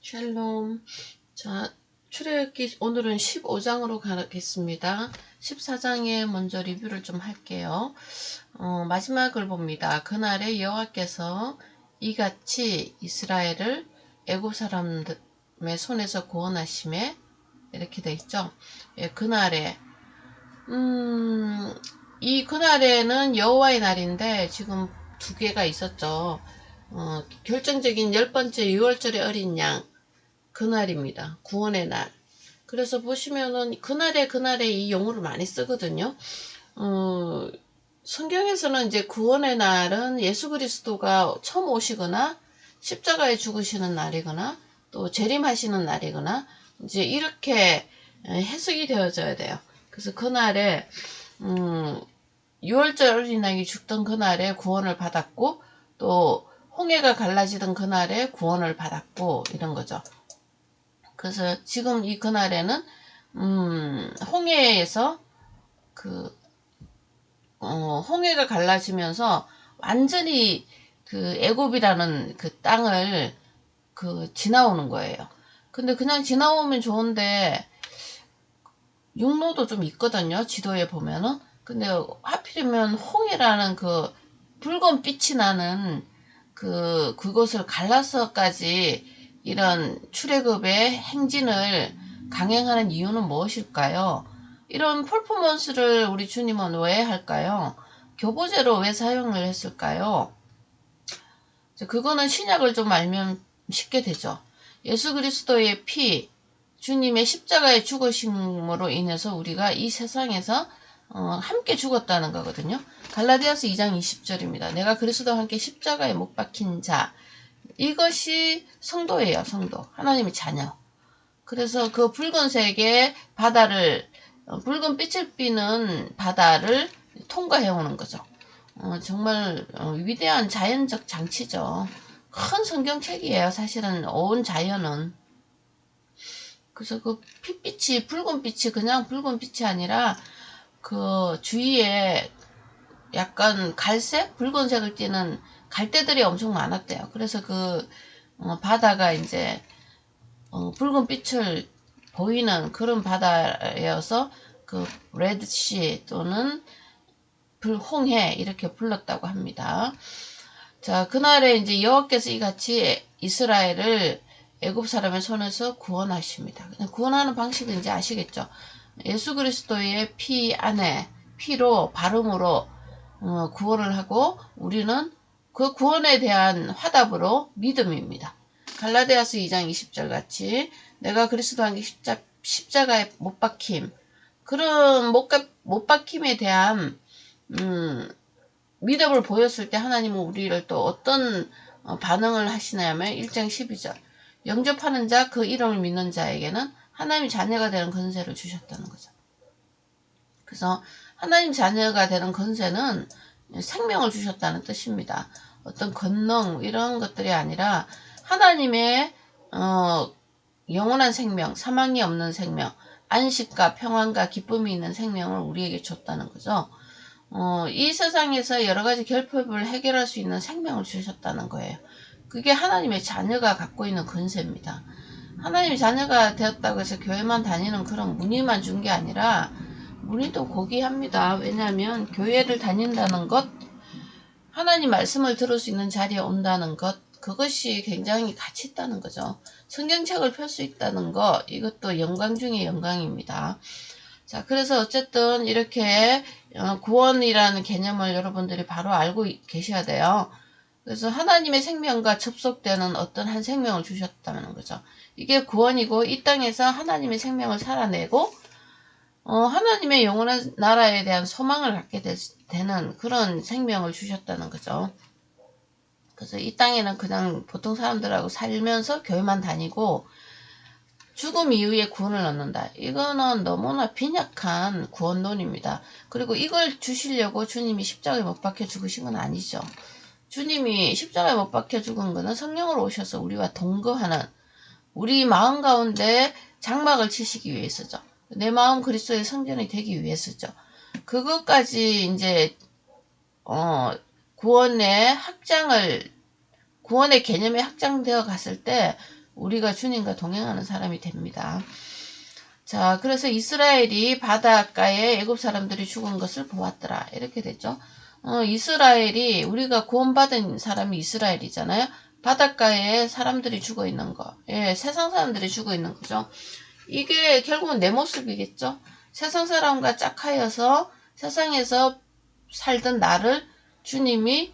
샬롬. 자, 출애굽기 오늘은 15장으로 가겠습니다. 14장에 먼저 리뷰를 좀 할게요. 마지막을 봅니다. 그날에 여호와께서 이같이 이스라엘을 애굽 사람의 손에서 구원하심에 이렇게 돼 있죠. 예, 그날에 이 그날에는 여호와의 날인데 지금 두 개가 있었죠. 결정적인 10번째 6월절의 어린 양 그날입니다. 구원의 날. 그래서 보시면은 그날에 이 용어를 많이 쓰거든요. 성경에서는 이제 구원의 날은 예수 그리스도가 처음 오시거나 십자가에 죽으시는 날이거나 또 재림하시는 날이거나 이제 이렇게 해석이 되어져야 돼요. 그래서 그날에 6월절 어린양이 죽던 그날에 구원을 받았고 또 홍해가 갈라지던 그날에 구원을 받았고 이런 거죠. 그래서 지금 이 그날에는 홍해에서 홍해가 갈라지면서 완전히 그 애굽이라는 그 땅을 지나오는 거예요. 근데 그냥 지나오면 좋은데 육로도 좀 있거든요. 지도에 보면은. 근데 하필이면 홍해라는 그 붉은 빛이 나는 그것을 갈라서까지 이런 출애굽의 행진을 강행하는 이유는 무엇일까요? 이런 퍼포먼스를 우리 주님은 왜 할까요? 교보제로 왜 사용을 했을까요? 그거는 신약을 좀 알면 쉽게 되죠. 예수 그리스도의 피, 주님의 십자가의 죽으심으로 인해서 우리가 이 세상에서 함께 죽었다는 거거든요. 갈라디아서 2장 20절입니다. 내가 그리스도와 함께 십자가에 못 박힌 자, 이것이 성도예요. 성도. 하나님의 자녀. 그래서 그 붉은색의 바다를 붉은 빛을 띠는 바다를 통과해 오는 거죠. 정말 위대한 자연적 장치죠. 큰 성경책이에요. 사실은 온 자연은. 그래서 그 핏빛이 붉은 빛이 그냥 붉은 빛이 아니라 그 주위에 약간 갈색, 붉은색을 띠는 갈대들이 엄청 많았대요. 그래서 바다가 이제 붉은 빛을 보이는 그런 바다여서 그 레드시 또는 불홍해 이렇게 불렀다고 합니다. 자, 그날에 이제 여호와께서 이같이 이스라엘을 애굽 사람의 손에서 구원하십니다. 구원하는 방식은 이제 아시겠죠? 예수 그리스도의 피 안에 피로 발음으로 구원을 하고 우리는 그 구원에 대한 화답으로 믿음입니다. 갈라디아서 2장 20절 같이 내가 그리스도와 함께 십자가에 못 박힘 그런 못 박힘에 대한 믿음을 보였을 때 하나님은 우리를 또 어떤 반응을 하시냐면 1장 12절 영접하는 자 그 이름을 믿는 자에게는 하나님 자녀가 되는 권세를 주셨다는 거죠. 그래서 하나님 자녀가 되는 권세는 생명을 주셨다는 뜻입니다. 어떤 권능 이런 것들이 아니라 하나님의 영원한 생명, 사망이 없는 생명, 안식과 평안과 기쁨이 있는 생명을 우리에게 줬다는 거죠. 이 세상에서 여러 가지 결핍을 해결할 수 있는 생명을 주셨다는 거예요. 그게 하나님의 자녀가 갖고 있는 권세입니다. 하나님의 자녀가 되었다고 해서 교회만 다니는 그런 문의만 준 게 아니라 문의도 고귀합니다. 왜냐하면 교회를 다닌다는 것, 하나님 말씀을 들을 수 있는 자리에 온다는 것, 그것이 굉장히 가치 있다는 거죠. 성경책을 펼 수 있다는 것, 이것도 영광 중에 영광입니다. 자, 그래서 어쨌든 이렇게 구원이라는 개념을 여러분들이 바로 알고 계셔야 돼요. 그래서 하나님의 생명과 접속되는 어떤 한 생명을 주셨다는 거죠. 이게 구원이고 이 땅에서 하나님의 생명을 살아내고 하나님의 영원한 나라에 대한 소망을 갖게 되는 그런 생명을 주셨다는 거죠. 그래서 이 땅에는 그냥 보통 사람들하고 살면서 교회만 다니고 죽음 이후에 구원을 얻는다. 이거는 너무나 빈약한 구원론입니다. 그리고 이걸 주시려고 주님이 십자가에 못 박혀 죽으신 건 아니죠. 주님이 십자가에 못 박혀 죽은 거는 성령으로 오셔서 우리와 동거하는 우리 마음 가운데 장막을 치시기 위해서죠. 내 마음 그리스도의 성전이 되기 위해서죠. 그것까지 이제 구원의 개념이 확장되어 갔을 때 우리가 주님과 동행하는 사람이 됩니다. 자, 그래서 이스라엘이 바닷가에 애굽 사람들이 죽은 것을 보았더라. 이렇게 됐죠. 이스라엘이 우리가 구원받은 사람이 이스라엘이잖아요. 바닷가에 사람들이 죽어 있는 거. 예, 세상 사람들이 죽어 있는 거죠. 이게 결국은 내 모습이겠죠. 세상 사람과 짝하여서 세상에서 살던 나를 주님이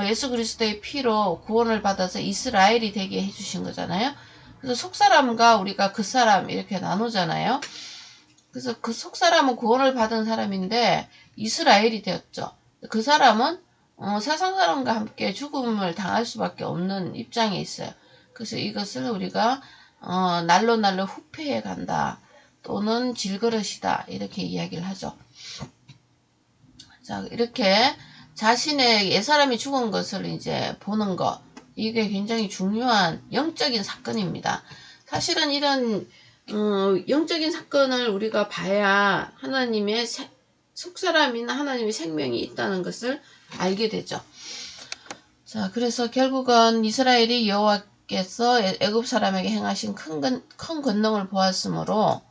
예수 그리스도의 피로 구원을 받아서 이스라엘이 되게 해주신 거잖아요. 그래서 속사람과 우리가 겉사람 이렇게 나누잖아요. 그래서 그 속사람은 구원을 받은 사람인데 이스라엘이 되었죠. 그 사람은 세상 사람과 함께 죽음을 당할 수밖에 없는 입장에 있어요. 그래서 이것을 우리가 날로 날로 후패해 간다 또는 질그릇이다 이렇게 이야기를 하죠. 자, 이렇게 자신의 옛사람이 죽은 것을 이제 보는 것, 이게 굉장히 중요한 영적인 사건입니다. 사실은 이런 영적인 사건을 우리가 봐야 하나님의 속사람이나 하나님의 생명이 있다는 것을 알게 되죠. 자, 그래서 결국은 이스라엘이 여호와께서 애굽 사람에게 행하신 큰 권능을 보았으므로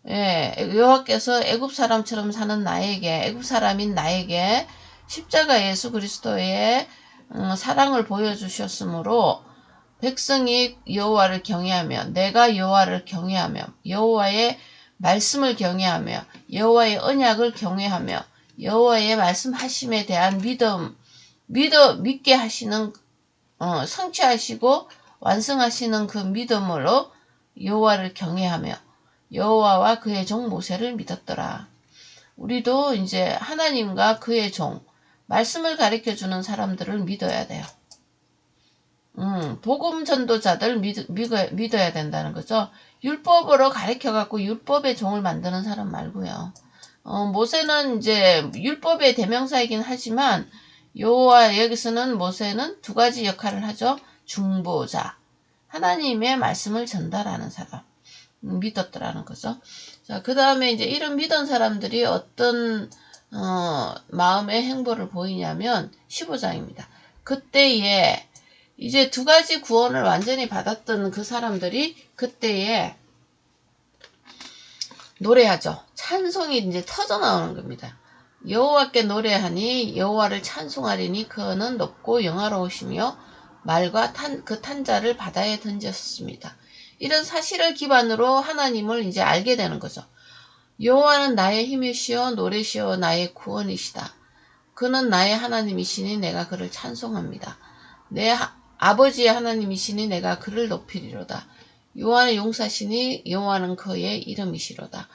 예, 여호와께서 애굽 사람처럼 사는 나에게, 애굽 사람인 나에게 십자가 예수 그리스도의 사랑을 보여주셨으므로 백성이 여호와를 경외하며 내가 여호와를 경외하며 여호와의 말씀을 경외하며 여호와의 언약을 경외하며 여호와의 말씀하심에 대한 믿게 하시는 성취하시고 완성하시는 그 믿음으로 여호와를 경외하며 여호와와 그의 종 모세를 믿었더라. 우리도 이제 하나님과 그의 종, 말씀을 가르쳐주는 사람들을 믿어야 돼요. 복음 전도자들 믿어야 된다는 거죠. 율법으로 가르쳐갖고 율법의 종을 만드는 사람 말고요. 모세는 이제 율법의 대명사이긴 하지만 여호와 여기서는 모세는 두 가지 역할을 하죠. 중보자, 하나님의 말씀을 전달하는 사람. 믿었더라는 거죠. 자, 그 다음에 이제 이런 믿은 사람들이 어떤 마음의 행보를 보이냐면 15장입니다. 그때에 이제 두 가지 구원을 완전히 받았던 그 사람들이 그때에 노래하죠. 찬송이 이제 터져 나오는 겁니다. 여호와께 노래하니 여호와를 찬송하리니 그는 높고 영화로우시며 말과 그 탄자를 바다에 던졌습니다. 이런 사실을 기반으로 하나님을 이제 알게 되는 거죠. 여호와는 나의 힘이시여 노래시여 나의 구원이시다. 그는 나의 하나님이시니 내가 그를 찬송합니다. 내 아버지의 하나님이시니 내가 그를 높이리로다. 여호와는 용사시니 여호와는 그의 이름이시로다.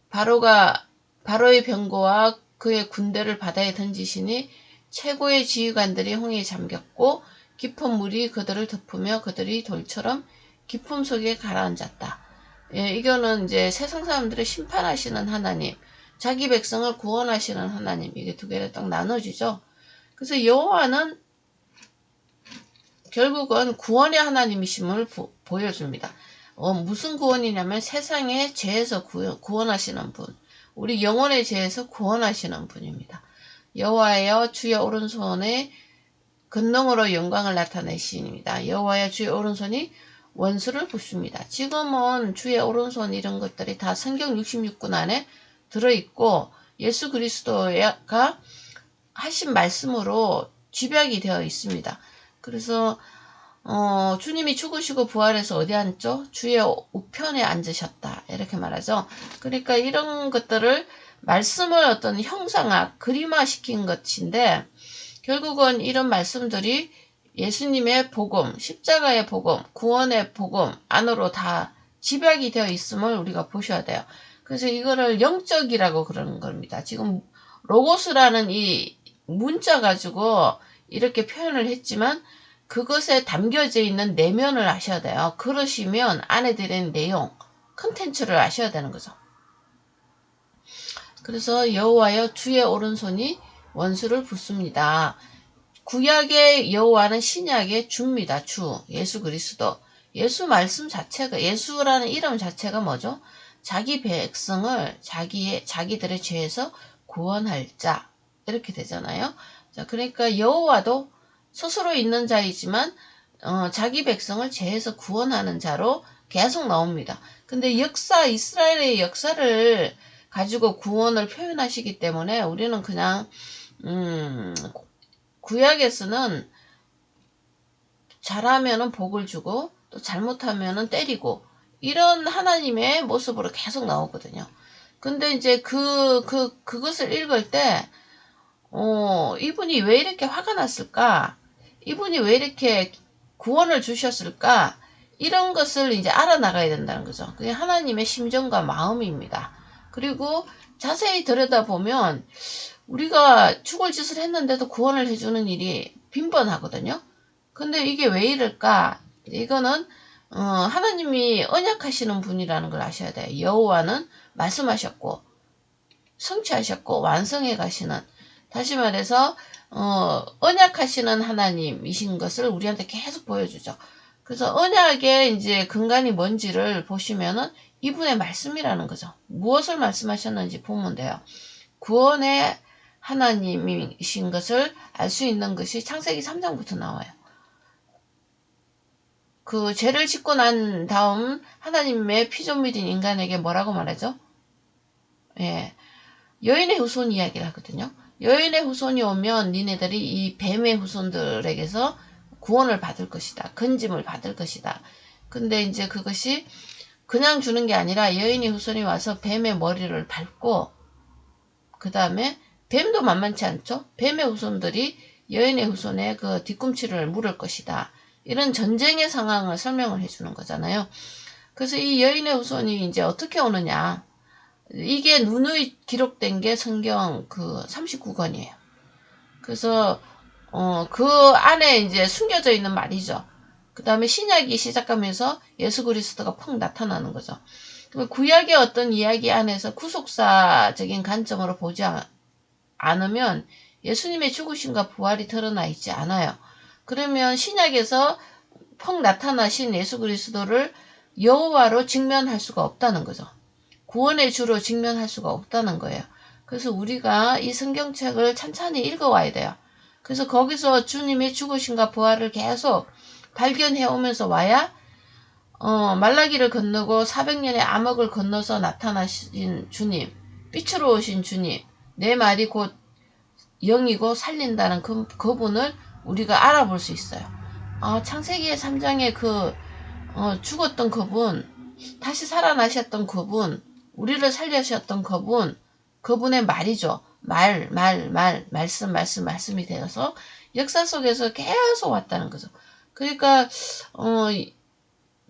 바로의 병거와 그의 군대를 바다에 던지시니 최고의 지휘관들이 홍해에 잠겼고 깊은 물이 그들을 덮으며 그들이 돌처럼 깊음 속에 가라앉았다. 예, 이거는 이제 세상 사람들을 심판하시는 하나님, 자기 백성을 구원하시는 하나님, 이게 두 개를 딱 나눠주죠. 그래서 여호와는 결국은 구원의 하나님이심을 보여줍니다. 무슨 구원이냐면 세상의 죄에서 구원하시는 분, 우리 영혼의 죄에서 구원하시는 분입니다. 여호와여 주의 오른손에 권능으로 영광을 나타내시입니다. 여호와여 주의 오른손이 원수를 붙습니다. 지금은 주의 오른손 이런 것들이 다 성경 66권 안에 들어있고 예수 그리스도가 하신 말씀으로 집약이 되어 있습니다. 그래서 주님이 죽으시고 부활해서 어디 앉죠? 주의 우편에 앉으셨다 이렇게 말하죠. 그러니까 이런 것들을 말씀을 어떤 형상화, 그림화시킨 것인데 결국은 이런 말씀들이 예수님의 복음, 십자가의 복음, 구원의 복음 안으로 다 집약이 되어 있음을 우리가 보셔야 돼요. 그래서 이거를 영적이라고 그러는 겁니다. 지금 로고스라는 이 문자 가지고 이렇게 표현을 했지만 그것에 담겨져 있는 내면을 아셔야 돼요. 그러시면 안에 들은 내용, 컨텐츠를 아셔야 되는 거죠. 그래서 여호와여 주의 오른손이 원수를 붙습니다. 구약의 여호와는 신약의 주입니다. 주, 예수 그리스도. 예수 말씀 자체가, 예수라는 이름 자체가 뭐죠? 자기 백성을 자기들의 죄에서 구원할 자 이렇게 되잖아요. 자, 그러니까 여호와도 스스로 있는 자이지만 자기 백성을 죄에서 구원하는 자로 계속 나옵니다. 근데 이스라엘의 역사를 가지고 구원을 표현하시기 때문에 우리는 그냥 구약에서는 잘하면은 복을 주고 또 잘못하면은 때리고 이런 하나님의 모습으로 계속 나오거든요. 근데 이제 그것을 읽을 때 이분이 왜 이렇게 화가 났을까? 이분이 왜 이렇게 구원을 주셨을까? 이런 것을 이제 알아나가야 된다는 거죠. 그게 하나님의 심정과 마음입니다. 그리고 자세히 들여다보면 우리가 죽을 짓을 했는데도 구원을 해주는 일이 빈번하거든요. 근데 이게 왜 이럴까? 이거는 하나님이 언약하시는 분이라는 걸 아셔야 돼요. 여호와는 말씀하셨고 성취하셨고 완성해 가시는, 다시 말해서 언약하시는 하나님이신 것을 우리한테 계속 보여주죠. 그래서 언약의 이제 근간이 뭔지를 보시면은 이분의 말씀이라는 거죠. 무엇을 말씀하셨는지 보면 돼요. 구원의 하나님이신 것을 알 수 있는 것이 창세기 3장부터 나와요. 그 죄를 짓고 난 다음 하나님의 피조물인 인간에게 뭐라고 말하죠? 예, 여인의 후손 이야기를 하거든요. 여인의 후손이 오면 니네들이 이 뱀의 후손들에게서 구원을 받을 것이다. 건짐을 받을 것이다. 근데 이제 그것이 그냥 주는 게 아니라 여인의 후손이 와서 뱀의 머리를 밟고 그 다음에 뱀도 만만치 않죠. 뱀의 후손들이 여인의 후손의 그 뒤꿈치를 물을 것이다. 이런 전쟁의 상황을 설명을 해주는 거잖아요. 그래서 이 여인의 후손이 이제 어떻게 오느냐. 이게 누누이 기록된 게 성경 그 39권이에요. 그래서 그 안에 이제 숨겨져 있는 말이죠. 그 다음에 신약이 시작하면서 예수 그리스도가 펑 나타나는 거죠. 구약의 어떤 이야기 안에서 구속사적인 관점으로 보지 않으면 예수님의 죽으심과 부활이 드러나 있지 않아요. 그러면 신약에서 펑 나타나신 예수 그리스도를 여호와로 직면할 수가 없다는 거죠. 구원의 주로 직면할 수가 없다는 거예요. 그래서 우리가 이 성경책을 찬찬히 읽어와야 돼요. 그래서 거기서 주님의 죽으심과 부활을 계속 발견해 오면서 와야 말라기를 건너고 400년의 암흑을 건너서 나타나신 주님, 빛으로 오신 주님, 내 말이 곧 영이고 살린다는 그분을 우리가 알아볼 수 있어요. 창세기의 3장에 죽었던 그분, 다시 살아나셨던 그분, 우리를 살려주셨던 그분의 말이죠. 말씀이 되어서 역사 속에서 계속 왔다는 거죠. 그러니까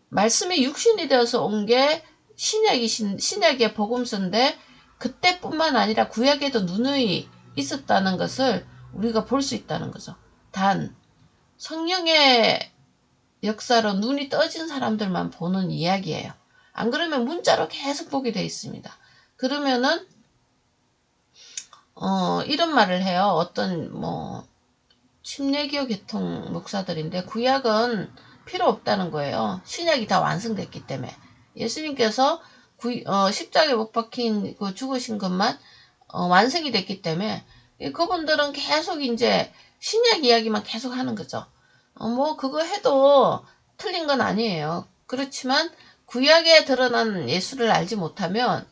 말씀이 육신이 되어서 온 게 신약의 복음서인데 그때뿐만 아니라 구약에도 누누이 있었다는 것을 우리가 볼 수 있다는 거죠. 단 성령의 역사로 눈이 떠진 사람들만 보는 이야기예요. 안 그러면 문자로 계속 보게 돼 있습니다. 그러면은 이런 말을 해요. 어떤 침례교 계통 목사들인데 구약은 필요 없다는 거예요. 신약이 다 완성됐기 때문에. 예수님께서 십자가에 못 박힌 그 죽으신 것만 완성이 됐기 때문에 그분들은 계속 이제 신약 이야기만 계속 하는 거죠. 그거 해도 틀린 건 아니에요. 그렇지만 구약에 드러난 예수를 알지 못하면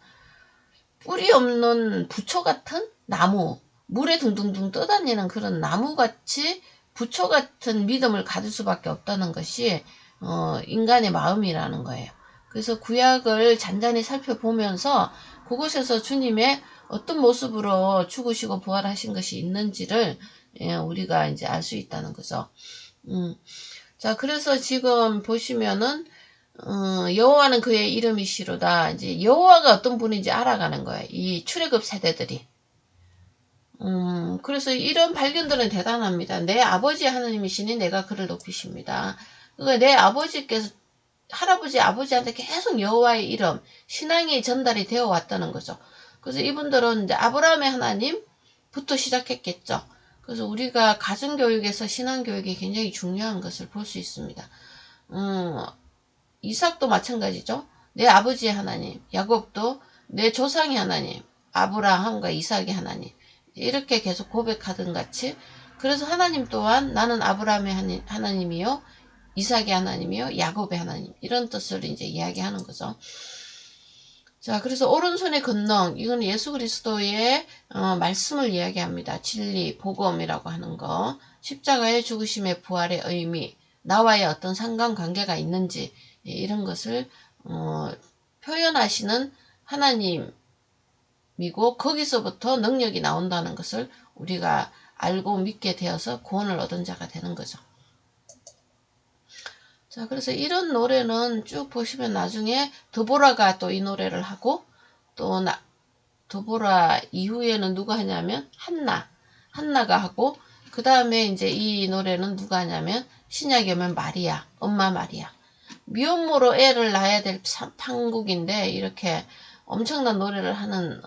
뿌리 없는 부초 같은 나무, 물에 둥둥둥 떠다니는 그런 나무같이 부초 같은 믿음을 가질 수밖에 없다는 것이 인간의 마음이라는 거예요. 그래서 구약을 잔잔히 살펴보면서 그곳에서 주님의 어떤 모습으로 죽으시고 부활하신 것이 있는지를 우리가 이제 알 수 있다는 거죠. 자, 그래서 지금 보시면은 여호와는 그의 이름이시로다. 이제 여호와가 어떤 분인지 알아가는 거예요. 이 출애굽 세대들이. 그래서 이런 발견들은 대단합니다. 내 아버지 하나님이시니 내가 그를 높이십니다. 그러니까 내 아버지께서 할아버지 아버지한테 계속 여호와의 이름, 신앙이 전달이 되어 왔다는 거죠. 그래서 이분들은 이제 아브라함의 하나님부터 시작했겠죠. 그래서 우리가 가정교육에서 신앙교육이 굉장히 중요한 것을 볼 수 있습니다. 이삭도 마찬가지죠. 내 아버지의 하나님, 야곱도 내 조상의 하나님, 아브라함과 이삭의 하나님, 이렇게 계속 고백하던 같이, 그래서 하나님 또한 나는 아브라함의 하나님이요 이삭의 하나님이요 야곱의 하나님 이런 뜻을 이제 이야기하는 거죠. 자, 그래서 오른손의 권능, 이건 예수 그리스도의 말씀을 이야기합니다. 진리, 복음이라고 하는 거, 십자가의 죽으심의 부활의 의미, 나와의 어떤 상관관계가 있는지 이런 것을 표현하시는 하나님이고 거기서부터 능력이 나온다는 것을 우리가 알고 믿게 되어서 구원을 얻은 자가 되는 거죠. 자, 그래서 이런 노래는 쭉 보시면 나중에 드보라가 또 이 노래를 하고 또 드보라 이후에는 누가 하냐면 한나가 하고 그 다음에 이제 이 노래는 누가 하냐면 신약에 오면 마리아, 엄마 마리아. 미혼모로 애를 낳아야 될 판국인데 이렇게 엄청난 노래를 하는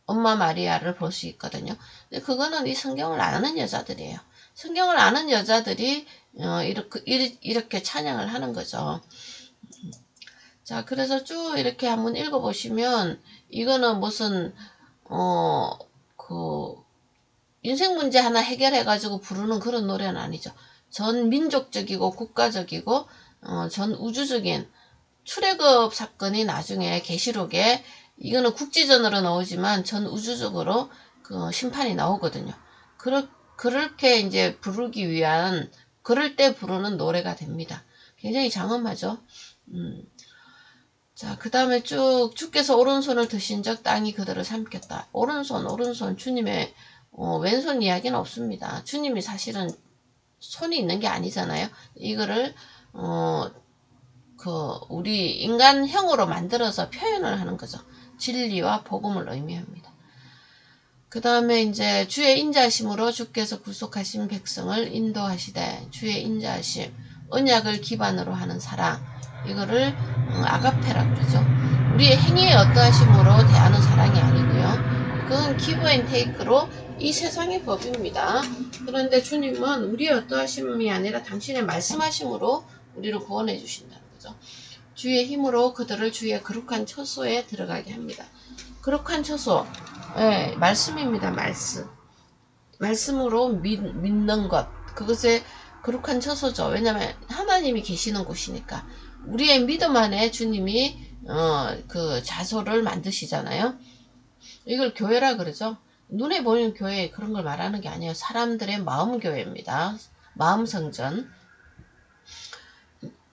엄마 마리아를 볼 수 있거든요. 근데 그거는 이 성경을 아는 여자들이에요. 성경을 아는 여자들이 이렇게 찬양을 하는 거죠. 자, 그래서 쭉 이렇게 한번 읽어보시면 이거는 무슨 인생 문제 하나 해결해가지고 부르는 그런 노래는 아니죠. 전 민족적이고 국가적이고 전 우주적인 출애굽 사건이 나중에 계시록에 이거는 국지전으로 나오지만 전 우주적으로 그 심판이 나오거든요. 그렇게 이제 부르기 위한 그럴 때 부르는 노래가 됩니다. 굉장히 장엄하죠. 자, 그 다음에 주께서 오른손을 드신 적 땅이 그들을 삼켰다. 오른손 주님의 왼손 이야기는 없습니다. 주님이 사실은 손이 있는 게 아니잖아요. 이거를 우리 인간형으로 만들어서 표현을 하는 거죠. 진리와 복음을 의미합니다. 그 다음에 이제 주의 인자하심으로 주께서 구속하신 백성을 인도하시되 주의 인자하심, 언약을 기반으로 하는 사랑, 이거를 아가페라 그러죠. 우리의 행위에 어떠하심으로 대하는 사랑이 아니고요. 그건 기브 앤 테이크로 이 세상의 법입니다. 그런데 주님은 우리의 어떠하심이 아니라 당신의 말씀하심으로 우리를 구원해 주신다는 거죠. 주의 힘으로 그들을 주의 거룩한 처소에 들어가게 합니다. 거룩한 처소, 예, 말씀입니다. 말씀으로 믿는 것, 그것에 거룩한 처소죠. 왜냐하면 하나님이 계시는 곳이니까. 우리의 믿음 안에 주님이 그 자소를 만드시잖아요. 이걸 교회라 그러죠. 눈에 보이는 교회 그런 걸 말하는 게 아니에요. 사람들의 마음 교회입니다. 마음 성전.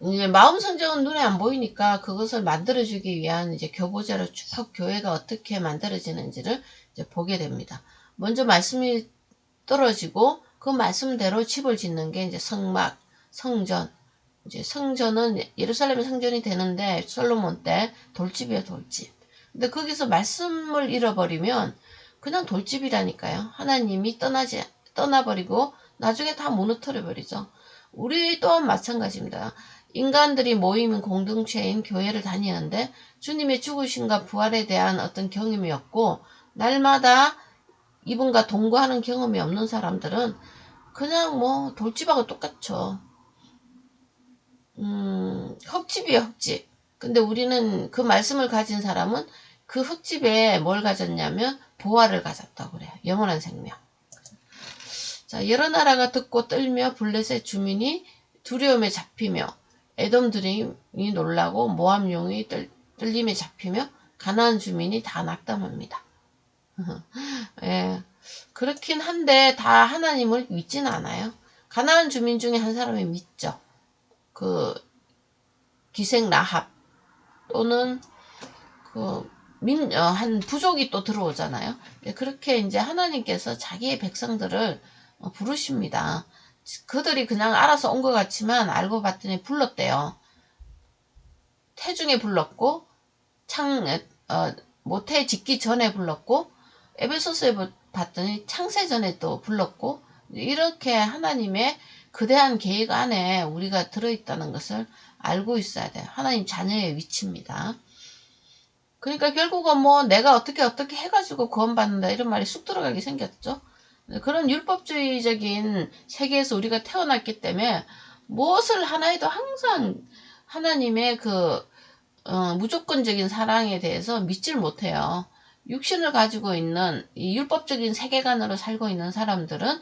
이제 마음 성전은 눈에 안 보이니까 그것을 만들어주기 위한 이제 교보자로 쭉 교회가 어떻게 만들어지는지를 이제 보게 됩니다. 먼저 말씀이 떨어지고 그 말씀대로 집을 짓는 게 이제 성막, 성전. 이제 성전은 예루살렘 성전이 되는데 솔로몬 때 돌집이에요, 돌집. 근데 거기서 말씀을 잃어버리면 그냥 돌집이라니까요. 하나님이 떠나버리고 나중에 다 무너뜨려 버리죠. 우리 또한 마찬가지입니다. 인간들이 모이는 공동체인 교회를 다니는데 주님의 죽으심과 부활에 대한 어떤 경험이 없고 날마다 이분과 동거하는 경험이 없는 사람들은 그냥 뭐 돌집하고 똑같죠. 흙집이에요, 흙집. 근데 우리는 그 말씀을 가진 사람은 그 흙집에 뭘 가졌냐면 보화를 가졌다고 그래요. 영원한 생명. 자, 여러 나라가 듣고 떨며 블레셋 주민이 두려움에 잡히며 에돔들이 놀라고 모압 용이 떨림에 잡히며 가나안 주민이 다 낙담합니다. 예, 그렇긴 한데 다 하나님을 믿지는 않아요. 가나안 주민 중에 한 사람이 믿죠. 그 기생 라합 또는 한 부족이 또 들어오잖아요. 그렇게 이제 하나님께서 자기의 백성들을 부르십니다. 그들이 그냥 알아서 온 것 같지만 알고 봤더니 불렀대요. 태중에 불렀고 모태 짓기 전에 불렀고 에베소서에 봤더니 창세 전에 또 불렀고 이렇게 하나님의 거대한 계획 안에 우리가 들어있다는 것을 알고 있어야 돼요. 하나님 자녀의 위치입니다. 그러니까 결국은 뭐 내가 어떻게 해가지고 구원받는다 이런 말이 쑥 들어가게 생겼죠. 그런 율법주의적인 세계에서 우리가 태어났기 때문에 무엇을 하나 해도 항상 하나님의 무조건적인 사랑에 대해서 믿질 못해요. 육신을 가지고 있는 이 율법적인 세계관으로 살고 있는 사람들은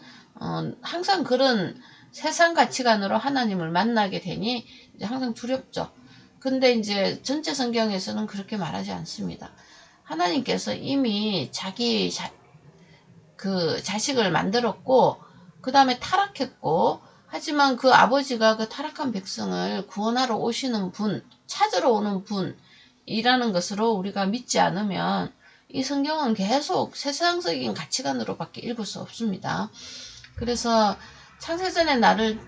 항상 그런 세상 가치관으로 하나님을 만나게 되니 이제 항상 두렵죠. 근데 이제 전체 성경에서는 그렇게 말하지 않습니다. 하나님께서 이미 그 자식을 만들었고 그 다음에 타락했고, 하지만 그 아버지가 그 타락한 백성을 구원하러 오시는 분, 찾으러 오는 분이라는 것으로 우리가 믿지 않으면 이 성경은 계속 세상적인 가치관으로밖에 읽을 수 없습니다. 그래서 창세전에 나를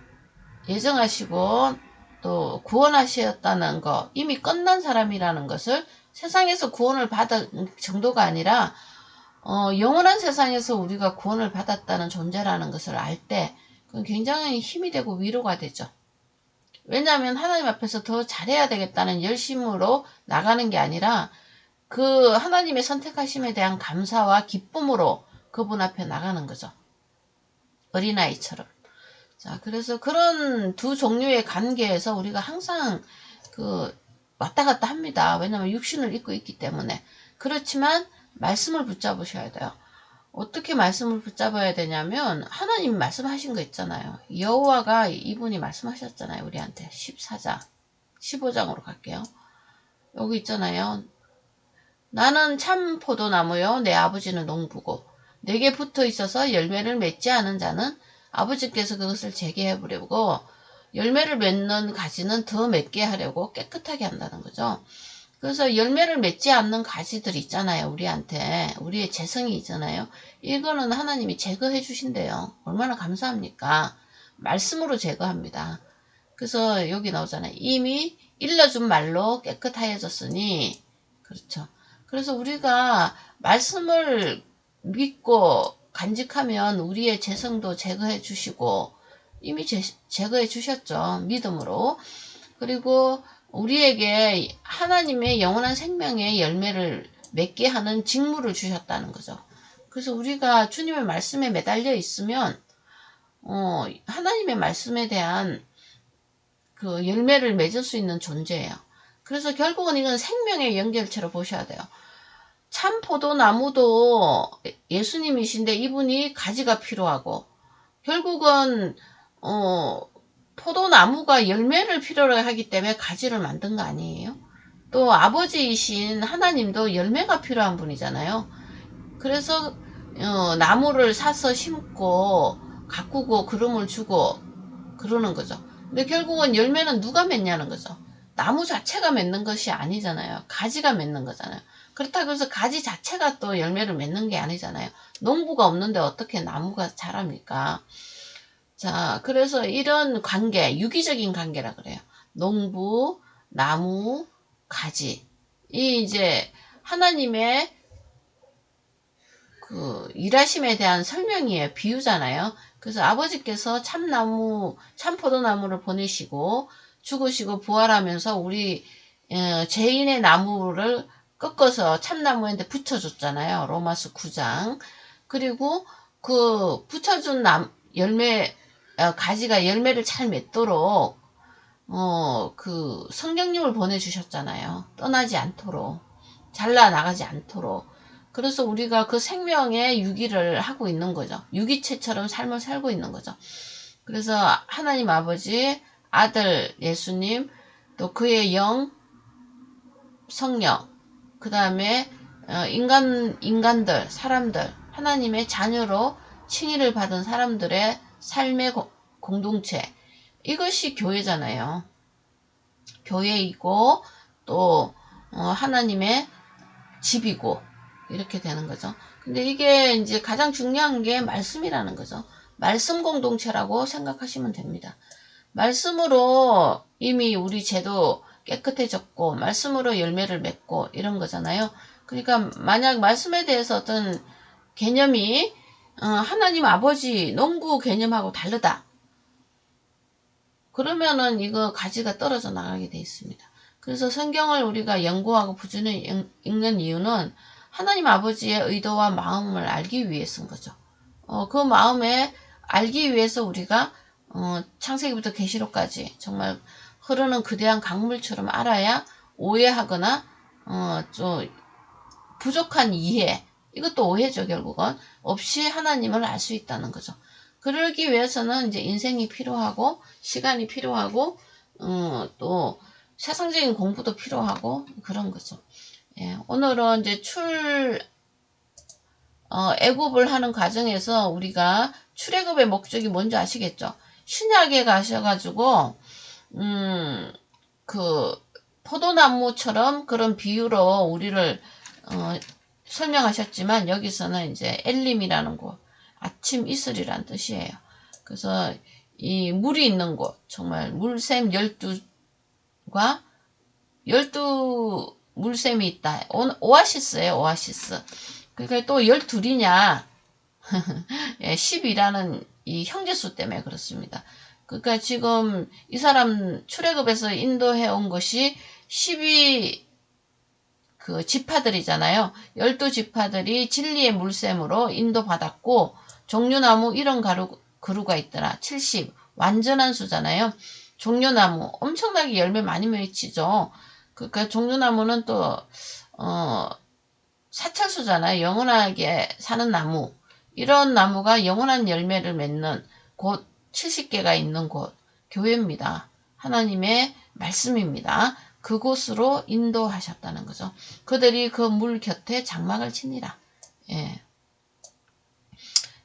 예정하시고 또 구원하셨다는 거, 이미 끝난 사람이라는 것을, 세상에서 구원을 받은 정도가 아니라 영원한 세상에서 우리가 구원을 받았다는 존재라는 것을 알 때 그건 굉장히 힘이 되고 위로가 되죠. 왜냐하면 하나님 앞에서 더 잘해야 되겠다는 열심으로 나가는 게 아니라 그 하나님의 선택하심에 대한 감사와 기쁨으로 그분 앞에 나가는 거죠. 어린아이처럼. 자, 그래서 그런 두 종류의 관계에서 우리가 항상 왔다 갔다 합니다. 왜냐하면 육신을 입고 있기 때문에. 그렇지만 말씀을 붙잡으셔야 돼요. 어떻게 말씀을 붙잡아야 되냐면 하나님이 말씀하신 거 있잖아요. 여호와가 이분이 말씀하셨잖아요. 우리한테 14장 15장으로 갈게요. 여기 있잖아요. 나는 참 포도나무요 내 아버지는 농부고 내게 붙어 있어서 열매를 맺지 않은 자는 아버지께서 그것을 제게 해버리고 열매를 맺는 가지는 더 맺게 하려고 깨끗하게 한다는 거죠. 그래서 열매를 맺지 않는 가지들 있잖아요. 우리한테 우리의 재성이 있잖아요. 이거는 하나님이 제거해 주신대요. 얼마나 감사합니까? 말씀으로 제거합니다. 그래서 여기 나오잖아요. 이미 일러준 말로 깨끗하여졌으니. 그렇죠. 그래서 우리가 말씀을 믿고 간직하면 우리의 재성도 제거해 주시고 이미 제거해 주셨죠. 믿음으로. 그리고 우리에게 하나님의 영원한 생명의 열매를 맺게 하는 직무를 주셨다는 거죠. 그래서 우리가 주님의 말씀에 매달려 있으면 하나님의 말씀에 대한 그 열매를 맺을 수 있는 존재예요. 그래서 결국은 이건 생명의 연결체로 보셔야 돼요. 참 포도나무도 예수님이신데 이분이 가지가 필요하고, 결국은 포도나무가 열매를 필요로 하기 때문에 가지를 만든 거 아니에요? 또 아버지이신 하나님도 열매가 필요한 분이잖아요. 그래서 나무를 사서 심고 가꾸고 기름을 주고 그러는 거죠. 근데 결국은 열매는 누가 맺냐는 거죠. 나무 자체가 맺는 것이 아니잖아요. 가지가 맺는 거잖아요. 그렇다고 해서 가지 자체가 또 열매를 맺는 게 아니잖아요. 농부가 없는데 어떻게 나무가 자랍니까? 자, 그래서 이런 관계, 유기적인 관계라 그래요. 농부, 나무, 가지. 이 이제 하나님의 그 일하심에 대한 설명이에요. 비유잖아요. 그래서 아버지께서 참나무, 참포도나무를 보내시고 죽으시고 부활하면서 우리 죄인의 나무를 꺾어서 참나무한테 붙여줬잖아요. 로마서 9장. 그리고 그 붙여준 가지가 열매를 잘 맺도록 그 성령님을 보내주셨잖아요. 떠나지 않도록, 잘라나가지 않도록. 그래서 우리가 그 생명의 유기를 하고 있는 거죠. 유기체처럼 삶을 살고 있는 거죠. 그래서 하나님 아버지, 아들 예수님, 또 그의 영, 성령, 그 다음에 인간들, 사람들, 하나님의 자녀로 칭의를 받은 사람들의 삶의 공동체, 이것이 교회잖아요. 교회이고 또 하나님의 집이고 이렇게 되는 거죠. 근데 이게 이제 가장 중요한 게 말씀이라는 거죠. 말씀 공동체라고 생각하시면 됩니다. 말씀으로 이미 우리 죄도 깨끗해졌고 말씀으로 열매를 맺고 이런 거잖아요. 그러니까 만약 말씀에 대해서 어떤 개념이 하나님 아버지 농부 개념하고 다르다. 그러면은 이거 가지가 떨어져 나가게 돼 있습니다. 그래서 성경을 우리가 연구하고 부지런히 읽는 이유는 하나님 아버지의 의도와 마음을 알기 위해서인 거죠. 그 마음에 알기 위해서 우리가 창세기부터 계시록까지 정말 흐르는 거대한 강물처럼 알아야 오해하거나 좀 부족한 이해, 이것도 오해죠. 결국은 없이 하나님을 알 수 있다는 거죠. 그러기 위해서는 이제 인생이 필요하고 시간이 필요하고 또 세상적인 공부도 필요하고 그런 거죠. 예, 오늘은 이제 애굽을 하는 과정에서 우리가 출애굽의 목적이 뭔지 아시겠죠? 신약에 가셔가지고 그 포도나무처럼 그런 비유로 우리를 설명하셨지만 여기서는 이제 엘림이라는 곳, 아침 이슬이란 뜻이에요. 그래서 이 물이 있는 곳, 정말 물샘 12과 12 물샘이 있다. 오아시스예요, 오아시스. 그러니까 또 12이냐 10이라는 이 형제수 때문에 그렇습니다. 그러니까 지금 이 사람 출애굽에서 인도해 온 것이 12 그 지파들이잖아요. 12지파들이 진리의 물샘으로 인도받았고 종려나무 이런 그루가 있더라. 70 완전한 수잖아요. 종려나무 엄청나게 열매 많이 맺히죠. 그러니까 종려나무는 또 사철수잖아요. 영원하게 사는 나무. 이런 나무가 영원한 열매를 맺는 곳 70개가 있는 곳 교회입니다. 하나님의 말씀입니다. 그곳으로 인도하셨다는 거죠. 그들이 그 물 곁에 장막을 치니라. 예.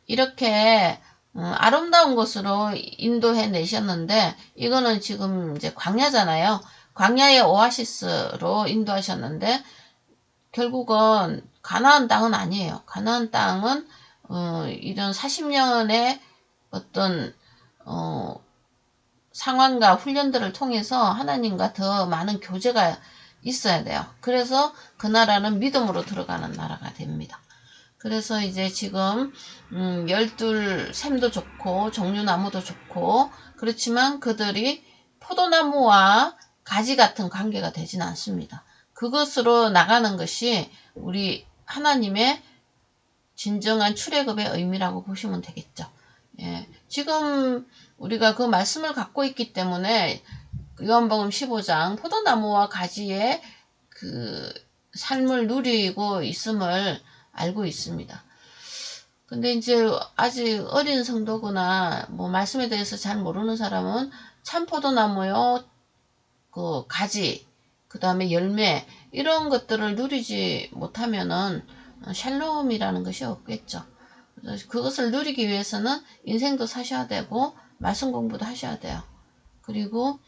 이렇게 아름다운 곳으로 인도해 내셨는데 이거는 지금 이제 광야잖아요. 광야의 오아시스로 인도하셨는데 결국은 가나안 땅은 아니에요. 가나안 땅은 이런 40년의 어떤 상황과 훈련들을 통해서 하나님과 더 많은 교제가 있어야 돼요. 그래서 그 나라는 믿음으로 들어가는 나라가 됩니다. 그래서 이제 지금 12 샘도 좋고 종류나무도 좋고 그렇지만 그들이 포도나무와 가지 같은 관계가 되진 않습니다. 그것으로 나가는 것이 우리 하나님의 진정한 출애굽의 의미라고 보시면 되겠죠. 예, 지금 우리가 그 말씀을 갖고 있기 때문에 요한복음 15장 포도나무와 가지의 그 삶을 누리고 있음을 알고 있습니다. 근데 이제 아직 어린 성도거나 뭐 말씀에 대해서 잘 모르는 사람은 참 포도나무요, 그 가지, 그 다음에 열매 이런 것들을 누리지 못하면은 샬롬이라는 것이 없겠죠. 그것을 누리기 위해서는 인생도 사셔야 되고 말씀 공부도 하셔야 돼요. 그리고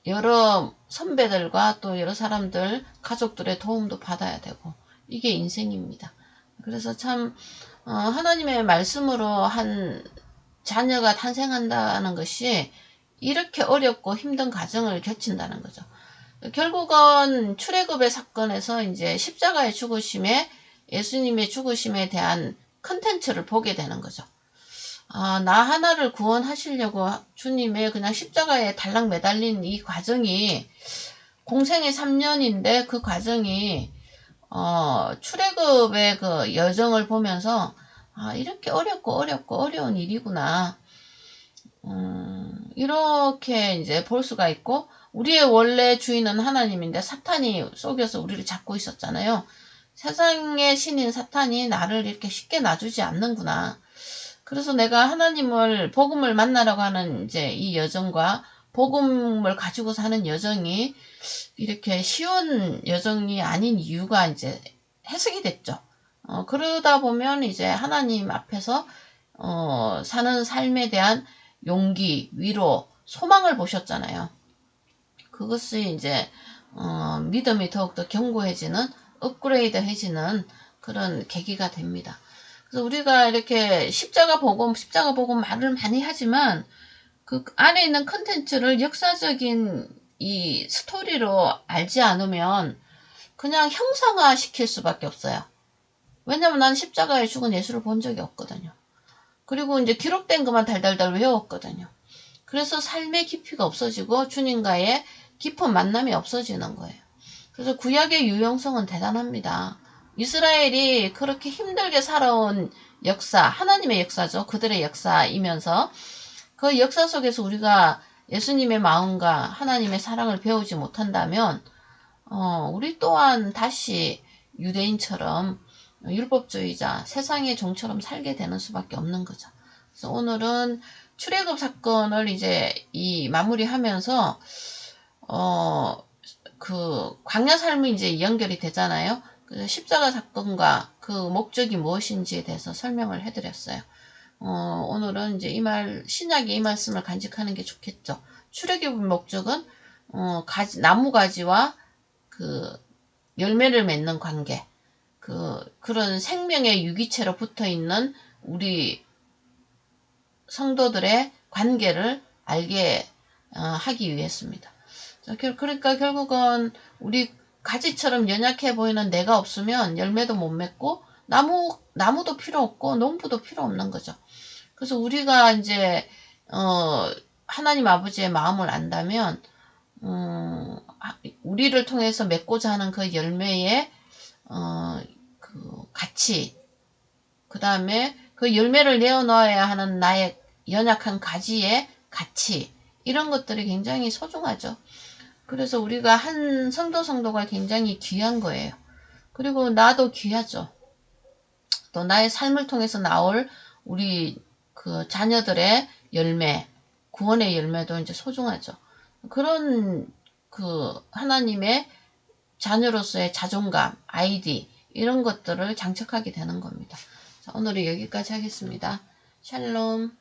여러 선배들과 또 여러 사람들 가족들의 도움도 받아야 되고 이게 인생입니다. 그래서 참 하나님의 말씀으로 한 자녀가 탄생한다는 것이 이렇게 어렵고 힘든 과정을 겪친다는 거죠. 결국은 출애굽의 사건에서 이제 십자가의 죽으심에 예수님의 죽으심에 대한 컨텐츠를 보게 되는 거죠. 나 하나를 구원하시려고 주님의 그냥 십자가에 달랑 매달린 이 과정이 공생의 3년인데 그 과정이 출애굽의 그 여정을 보면서 이렇게 어렵고 어려운 일이구나. 이렇게 이제 볼 수가 있고 우리의 원래 주인은 하나님인데 사탄이 속여서 우리를 잡고 있었잖아요. 세상의 신인 사탄이 나를 이렇게 쉽게 놔주지 않는구나. 그래서 내가 하나님을 복음을 만나라고 하는 이제 이 여정과 복음을 가지고 사는 여정이 이렇게 쉬운 여정이 아닌 이유가 이제 해석이 됐죠. 그러다 보면 이제 하나님 앞에서 사는 삶에 대한 용기, 위로, 소망을 보셨잖아요. 그것이 이제 믿음이 더욱더 견고해지는 업그레이드해지는 그런 계기가 됩니다. 그래서 우리가 이렇게 십자가 복음 말을 많이 하지만 그 안에 있는 컨텐츠를 역사적인 이 스토리로 알지 않으면 그냥 형상화 시킬 수밖에 없어요. 왜냐면 난 십자가에 죽은 예수를 본 적이 없거든요. 그리고 이제 기록된 것만 달달달 외웠거든요. 그래서 삶의 깊이가 없어지고 주님과의 깊은 만남이 없어지는 거예요. 그래서 구약의 유용성은 대단합니다. 이스라엘이 그렇게 힘들게 살아온 역사, 하나님의 역사죠. 그들의 역사이면서 그 역사 속에서 우리가 예수님의 마음과 하나님의 사랑을 배우지 못한다면 우리 또한 다시 유대인처럼 율법주의자, 세상의 종처럼 살게 되는 수밖에 없는 거죠. 그래서 오늘은 출애굽 사건을 이제 마무리하면서 그 광야 삶이 이제 연결이 되잖아요. 그래서 십자가 사건과 그 목적이 무엇인지에 대해서 설명을 해드렸어요. 오늘은 이제 신약의 이 말씀을 간직하는 게 좋겠죠. 출애굽의 목적은 나무 가지와 그 열매를 맺는 관계, 그런 생명의 유기체로 붙어 있는 우리 성도들의 관계를 알게 하기 위해서입니다. 그러니까 결국은 우리 가지처럼 연약해 보이는 내가 없으면 열매도 못 맺고 나무도 필요 없고 농부도 필요 없는 거죠. 그래서 우리가 이제 하나님 아버지의 마음을 안다면 우리를 통해서 맺고자 하는 그 열매의 그 가치, 그 다음에 그 열매를 내어놓아야 하는 나의 연약한 가지의 가치, 이런 것들이 굉장히 소중하죠. 그래서 우리가 한 성도가 굉장히 귀한 거예요. 그리고 나도 귀하죠. 또 나의 삶을 통해서 나올 우리 그 자녀들의 열매, 구원의 열매도 이제 소중하죠. 그런 그 하나님의 자녀로서의 자존감, 아이디, 이런 것들을 장착하게 되는 겁니다. 자, 오늘은 여기까지 하겠습니다. 샬롬.